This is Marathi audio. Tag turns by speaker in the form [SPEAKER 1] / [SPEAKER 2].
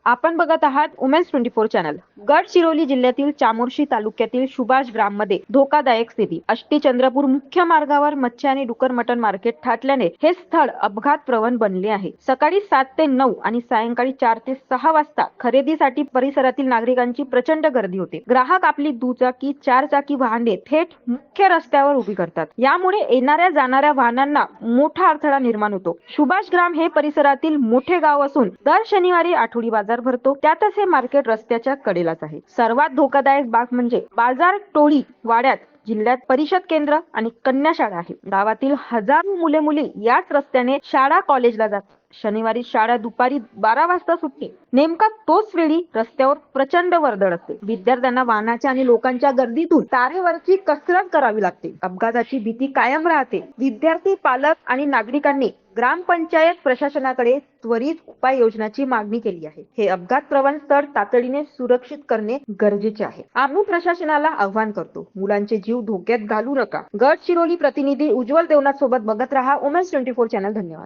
[SPEAKER 1] आपण बघत आहात उमेन्स 24 चॅनल. गडचिरोली जिल्ह्यातील चामोर्शी तालुक्यातील सुभाष ग्राममध्ये धोकादायक स्थिती. आष्टी चंद्रपूर मुख्य मार्गावर मच्छी आणि डुकर मटण मार्केट थाटल्याने हे स्थळ अपघात प्रवण बनले आहे. सकाळी 7 ते 9 आणि सायंकाळी 4 ते 6 वाजता खरेदीसाठी परिसरातील नागरिकांची प्रचंड गर्दी होते. ग्राहक आपली दुचाकी, 4 चाकी वाहने थेट मुख्य रस्त्यावर उभी करतात. यामुळे येणाऱ्या जाणाऱ्या वाहनांना मोठा अडथळा निर्माण होतो. सुभाष ग्राम हे परिसरातील मोठे गाव असून दर शनिवारी आठवडी बाजार भरतो. त्यातच हे मार्केट रस्त्याच्या कडेलाच आहे. सर्वात धोकादायक बाब म्हणजे बाजार टोळी वाड्यात जिल्ह्यात परिषद केंद्र आणि कन्या शाळा आहे. गावातील हजारो मुले मुली याच रस्त्याने शाळा कॉलेजला जातात. शनिवारी शाळा दुपारी 12 वाजता सुटते. नेमका तोच वेळी रस्त्यावर प्रचंड वर्दळ असते. विद्यार्थ्यांना वाहनाच्या आणि लोकांच्या गर्दीतून तारेवरची कसरत करावी लागते. अपघाताची भीती कायम राहते. विद्यार्थी, पालक आणि नागरिकांनी ग्रामपंचायत प्रशासनाकडे त्वरित उपाययोजनाची मागणी केली आहे. हे अपघात प्रवण स्थळ तातडीने सुरक्षित करणे गरजेचे आहे. आम्ही प्रशासनाला आव्हान करतो, मुलांचे जीव धोक्यात घालू नका. गडचिरोली प्रतिनिधी उज्ज्वल देवनाथ सोबत बघत रहा उमेन्स 24 चॅनल. धन्यवाद.